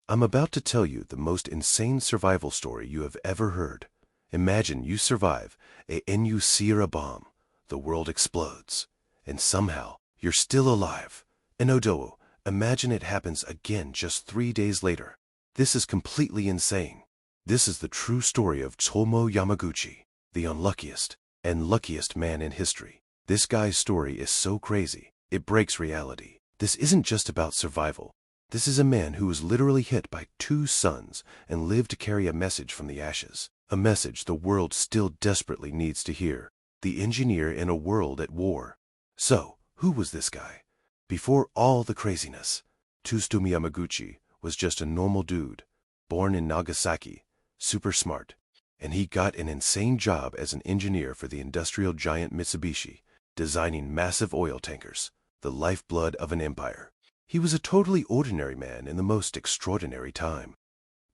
I'm about to tell you the most insane survival story you have ever heard. Imagine you survive a nuclear bomb, the world explodes, and somehow you're still alive. And Odo, imagine it happens again just 3 days later. This is completely insane. This is the true story of Tsutomu Yamaguchi, the unluckiest and luckiest man in history. This guy's story is so crazy, it breaks reality. This isn't just about survival. This is a man who was literally hit by 2 suns and lived to carry a message from the ashes. A message the world still desperately needs to hear. The engineer in a world at war. So, who was this guy? Before all the craziness, Tsutomu Yamaguchi was just a normal dude, born in Nagasaki, super smart, and he got an insane job as an engineer for the industrial giant Mitsubishi, designing massive oil tankers, the lifeblood of an empire. He was a totally ordinary man in the most extraordinary time.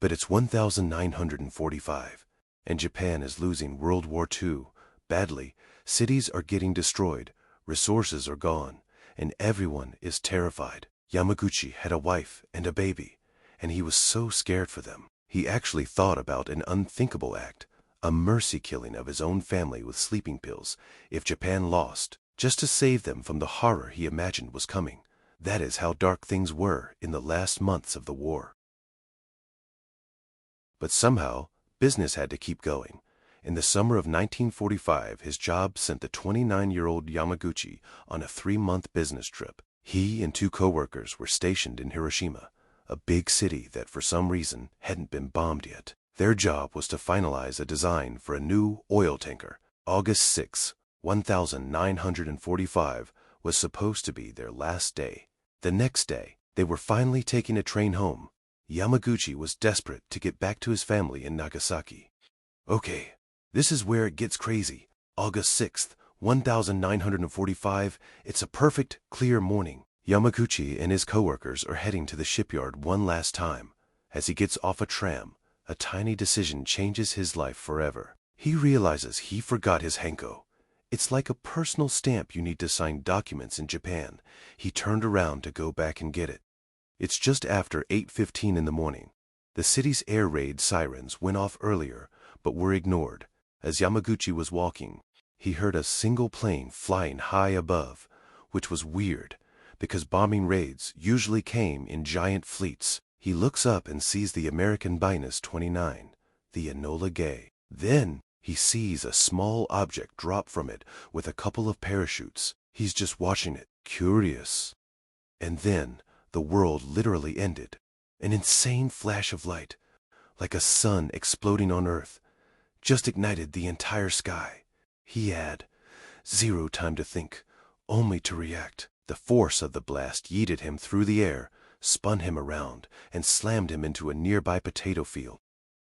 But it's 1945, and Japan is losing World War II badly. Cities are getting destroyed, resources are gone, and everyone is terrified. Yamaguchi had a wife and a baby, and he was so scared for them. He actually thought about an unthinkable act, a mercy killing of his own family with sleeping pills if Japan lost, just to save them from the horror he imagined was coming. That is how dark things were in the last months of the war. But somehow, business had to keep going. In the summer of 1945, his job sent the 29-year-old Yamaguchi on a 3-month business trip. He and 2 co-workers were stationed in Hiroshima, a big city that for some reason hadn't been bombed yet. Their job was to finalize a design for a new oil tanker. August 6, 1945 was supposed to be their last day. The next day, they were finally taking a train home. Yamaguchi was desperate to get back to his family in Nagasaki. Okay, this is where it gets crazy. August 6th, 1945, it's a perfect, clear morning. Yamaguchi and his coworkers are heading to the shipyard one last time. As he gets off a tram, a tiny decision changes his life forever. He realizes he forgot his hanko. It's like a personal stamp you need to sign documents in Japan. He turned around to go back and get it. It's just after 8:15 in the morning. The city's air raid sirens went off earlier, but were ignored. As Yamaguchi was walking, he heard a single plane flying high above, which was weird, because bombing raids usually came in giant fleets. He looks up and sees the American -29, the Enola Gay. Then, he sees a small object drop from it with a couple of parachutes. He's just watching it, curious. And then, the world literally ended. An insane flash of light, like a sun exploding on Earth, just ignited the entire sky. He had 0 time to think, only to react. The force of the blast yeeted him through the air, spun him around, and slammed him into a nearby potato field.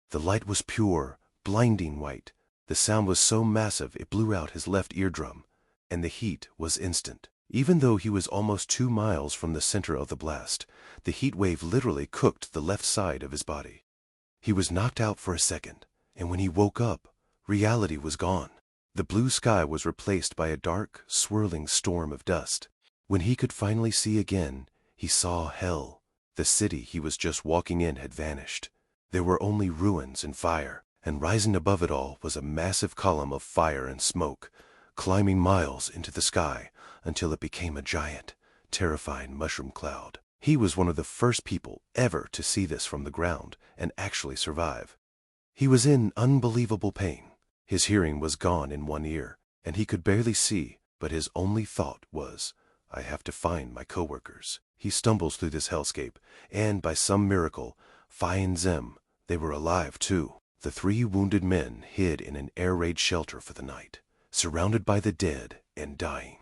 The light was pure, blinding white. The sound was so massive it blew out his left eardrum, and the heat was instant. Even though he was almost 2 miles from the center of the blast, the heat wave literally cooked the left side of his body. He was knocked out for a second, and when he woke up, reality was gone. The blue sky was replaced by a dark, swirling storm of dust. When he could finally see again, he saw hell. The city he was just walking in had vanished. There were only ruins and fire, and rising above it all was a massive column of fire and smoke, climbing miles into the sky until it became a giant, terrifying mushroom cloud. He was one of the first people ever to see this from the ground and actually survive. He was in unbelievable pain. His hearing was gone in one ear, and he could barely see, but his only thought was, I have to find my coworkers. He stumbles through this hellscape, and by some miracle, finds them. They were alive too. The 3 wounded men hid in an air raid shelter for the night, surrounded by the dead and dying.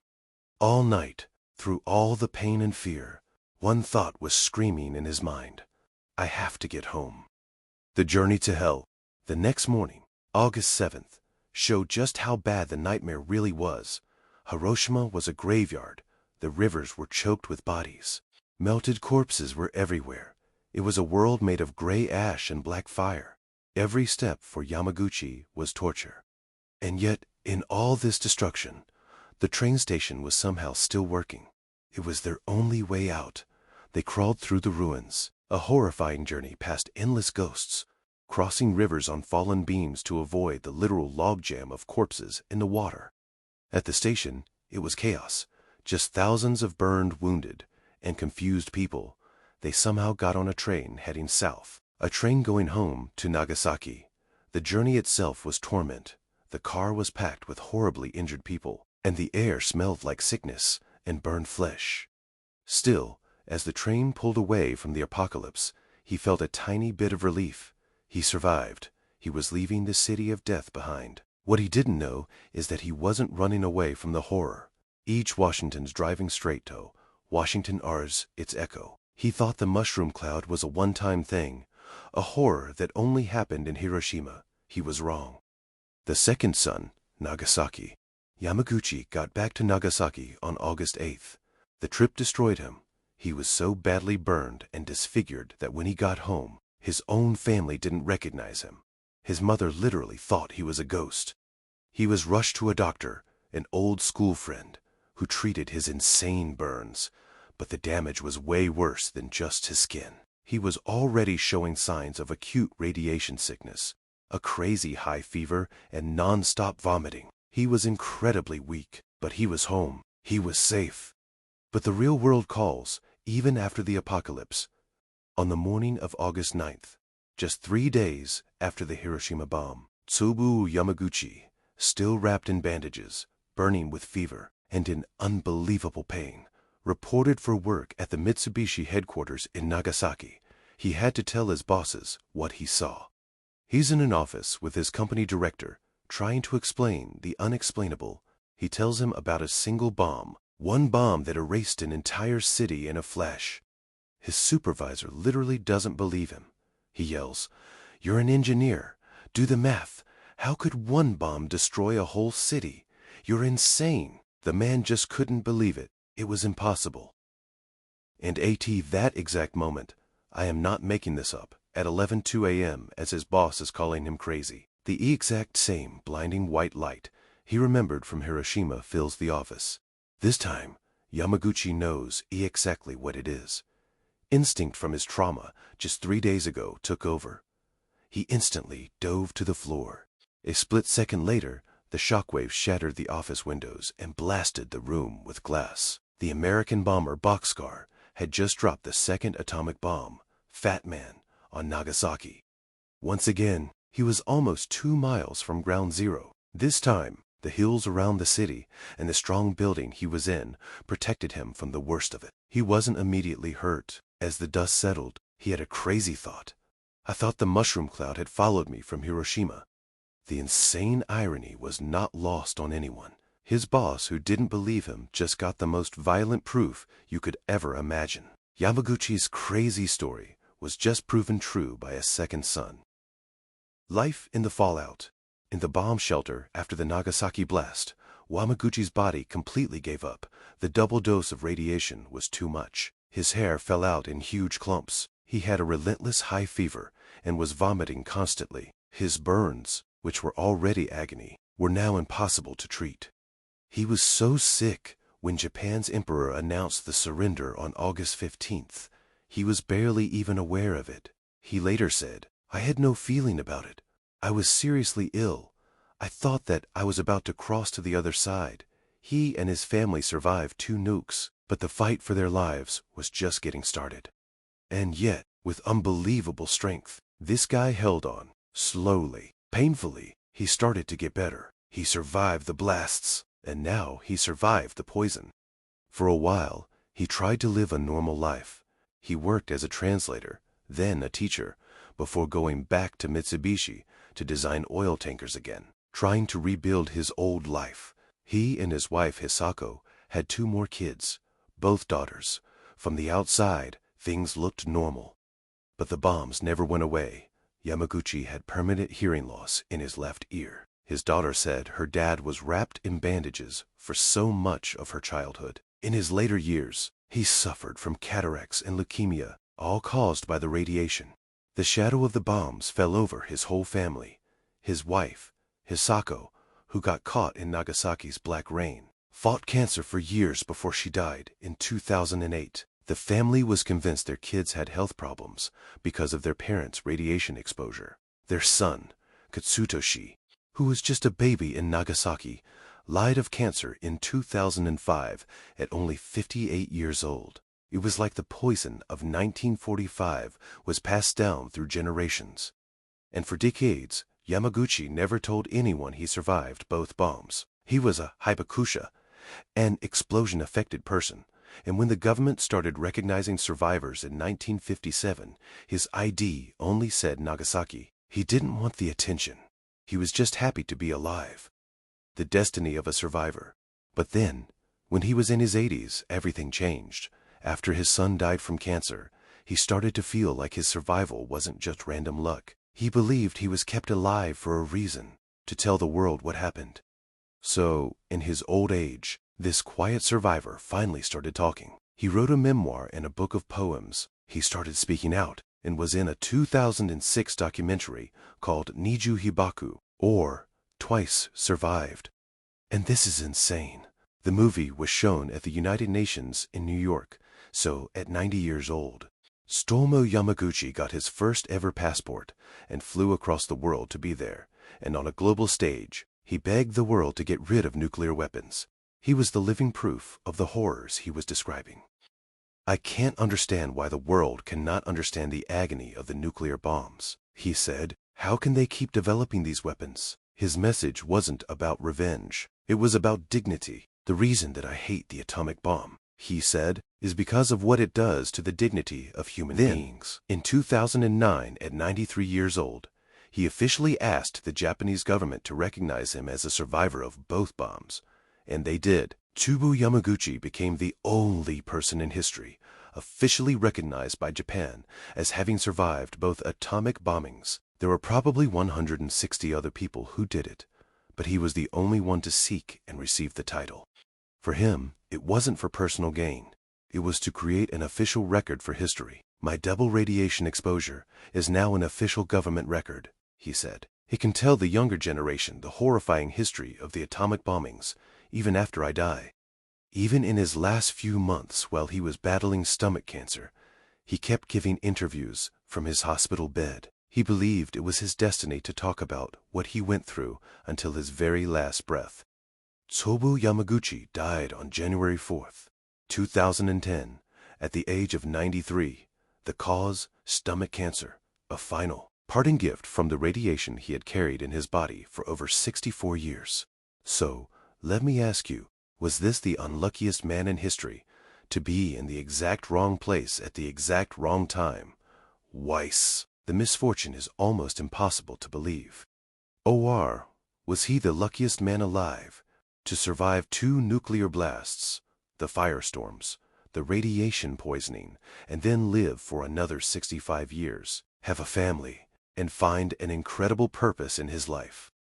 All night, through all the pain and fear, one thought was screaming in his mind, I have to get home. The journey to hell. The next morning, August 7th, showed just how bad the nightmare really was. Hiroshima was a graveyard. The rivers were choked with bodies. Melted corpses were everywhere. It was a world made of gray ash and black fire. Every step for Yamaguchi was torture. And yet, in all this destruction, the train station was somehow still working. It was their only way out. They crawled through the ruins, a horrifying journey past endless ghosts, crossing rivers on fallen beams to avoid the literal logjam of corpses in the water. At the station, it was chaos, just thousands of burned, wounded, and confused people. They somehow got on a train heading south, a train going home to Nagasaki. The journey itself was torment. The car was packed with horribly injured people, and the air smelled like sickness and burned flesh. Still, as the train pulled away from the apocalypse, he felt a tiny bit of relief. He survived. He was leaving the city of death behind. What he didn't know is that he wasn't running away from the horror. Each Washington's driving straight to Washington ours its echo. He thought the mushroom cloud was a one-time thing, a horror that only happened in Hiroshima. He was wrong. The second son, Nagasaki. Yamaguchi got back to Nagasaki on August 8th. The trip destroyed him. He was so badly burned and disfigured that when he got home, his own family didn't recognize him. His mother literally thought he was a ghost. He was rushed to a doctor, an old school friend, who treated his insane burns. But the damage was way worse than just his skin. He was already showing signs of acute radiation sickness, a crazy high fever, and non-stop vomiting. He was incredibly weak, but he was home. He was safe. But the real world calls, even after the apocalypse. On the morning of August 9th, just 3 days after the Hiroshima bomb, Tsutomu Yamaguchi, still wrapped in bandages, burning with fever, and in unbelievable pain, reported for work at the Mitsubishi headquarters in Nagasaki. He had to tell his bosses what he saw. He's in an office with his company director, trying to explain the unexplainable. He tells him about a single bomb, one bomb that erased an entire city in a flash. His supervisor literally doesn't believe him. He yells, "You're an engineer. Do the math. How could one bomb destroy a whole city? You're insane." The man just couldn't believe it. It was impossible. And at that exact moment, I am not making this up, at 11:02 a.m. as his boss is calling him crazy, the exact same blinding white light he remembered from Hiroshima fills the office. This time, Yamaguchi knows exactly what it is. Instinct from his trauma just 3 days ago took over. He instantly dove to the floor. A split second later, the shockwave shattered the office windows and blasted the room with glass. The American bomber Boxcar had just dropped the second atomic bomb, Fat Man, on Nagasaki. Once again, he was almost 2 miles from ground zero. This time, the hills around the city and the strong building he was in protected him from the worst of it. He wasn't immediately hurt. As the dust settled, he had a crazy thought. I thought the mushroom cloud had followed me from Hiroshima. The insane irony was not lost on anyone. His boss, who didn't believe him, just got the most violent proof you could ever imagine. Yamaguchi's crazy story was just proven true by a second son. Life in the fallout. In the bomb shelter after the Nagasaki blast, Yamaguchi's body completely gave up. The double dose of radiation was too much. His hair fell out in huge clumps. He had a relentless high fever and was vomiting constantly. His burns, which were already agony, were now impossible to treat. He was so sick when Japan's emperor announced the surrender on August 15th. He was barely even aware of it. He later said, "I had no feeling about it. I was seriously ill. I thought that I was about to cross to the other side." He and his family survived 2 nukes, but the fight for their lives was just getting started. And yet, with unbelievable strength, this guy held on. Slowly, painfully, he started to get better. He survived the blasts, and now he survived the poison. For a while, he tried to live a normal life. He worked as a translator, then a teacher, before going back to Mitsubishi to design oil tankers again, trying to rebuild his old life. He and his wife Hisako had 2 more kids, both daughters. From the outside, things looked normal. But the bombs never went away. Yamaguchi had permanent hearing loss in his left ear. His daughter said her dad was wrapped in bandages for so much of her childhood. In his later years, he suffered from cataracts and leukemia, all caused by the radiation. The shadow of the bombs fell over his whole family. His wife, Hisako, who got caught in Nagasaki's black rain, fought cancer for years before she died in 2008. The family was convinced their kids had health problems because of their parents' radiation exposure. Their son, Tsutomu, who was just a baby in Nagasaki, died of cancer in 2005 at only 58 years old. It was like the poison of 1945 was passed down through generations. And for decades, Yamaguchi never told anyone he survived both bombs. He was a hybakusha, an explosion-affected person, and when the government started recognizing survivors in 1957, his ID only said Nagasaki. He didn't want the attention. He was just happy to be alive. The destiny of a survivor. But then, when he was in his 80s, everything changed. After his son died from cancer, he started to feel like his survival wasn't just random luck. He believed he was kept alive for a reason, to tell the world what happened. So, in his old age, this quiet survivor finally started talking. He wrote a memoir and a book of poems. He started speaking out and was in a 2006 documentary called Niju Hibaku, or Twice Survived. And this is insane. The movie was shown at the United Nations in New York, so at 90 years old. Tsutomu Yamaguchi got his first ever passport and flew across the world to be there, and on a global stage, he begged the world to get rid of nuclear weapons. He was the living proof of the horrors he was describing. I can't understand why the world cannot understand the agony of the nuclear bombs, he said. How can they keep developing these weapons? His message wasn't about revenge. It was about dignity. The reason that I hate the atomic bomb, he said, is because of what it does to the dignity of human beings. In 2009, at 93 years old, he officially asked the Japanese government to recognize him as a survivor of both bombs. And they did. Tsutomu Yamaguchi became the only person in history officially recognized by Japan as having survived both atomic bombings. There were probably 160 other people who did it, but he was the only one to seek and receive the title. For him, it wasn't for personal gain. It was to create an official record for history. My double radiation exposure is now an official government record, he said. It can tell the younger generation the horrifying history of the atomic bombings, even after I die. Even in his last few months while he was battling stomach cancer, he kept giving interviews from his hospital bed. He believed it was his destiny to talk about what he went through until his very last breath. Tsutomu Yamaguchi died on January 4th, 2010, at the age of 93. The cause, stomach cancer, a final parting gift from the radiation he had carried in his body for over 64 years. So, let me ask you, was this the unluckiest man in history to be in the exact wrong place at the exact wrong time? Weiss. The misfortune is almost impossible to believe. Or was he the luckiest man alive to survive 2 nuclear blasts, the firestorms, the radiation poisoning, and then live for another 65 years, have a family, and find an incredible purpose in his life?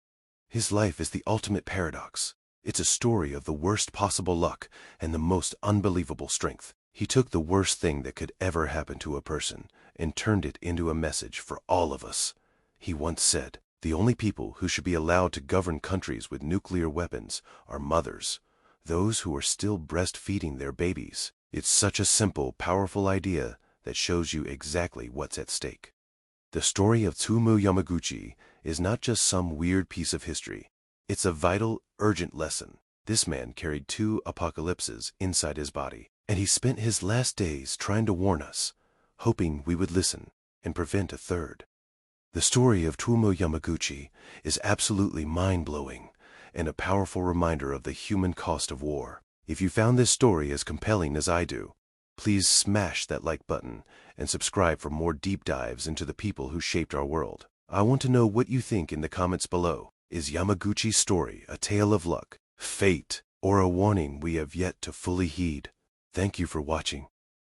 His life is the ultimate paradox. It's a story of the worst possible luck and the most unbelievable strength. He took the worst thing that could ever happen to a person and turned it into a message for all of us. He once said, "The only people who should be allowed to govern countries with nuclear weapons are mothers, those who are still breastfeeding their babies." It's such a simple, powerful idea that shows you exactly what's at stake. The story of Tsutomu Yamaguchi is not just some weird piece of history. It's a vital, urgent lesson. This man carried 2 apocalypses inside his body, and he spent his last days trying to warn us, hoping we would listen and prevent a third. The story of Tsutomu Yamaguchi is absolutely mind-blowing and a powerful reminder of the human cost of war. If you found this story as compelling as I do, please smash that like button and subscribe for more deep dives into the people who shaped our world. I want to know what you think in the comments below. Is Yamaguchi's story a tale of luck, fate, or a warning we have yet to fully heed? Thank you for watching.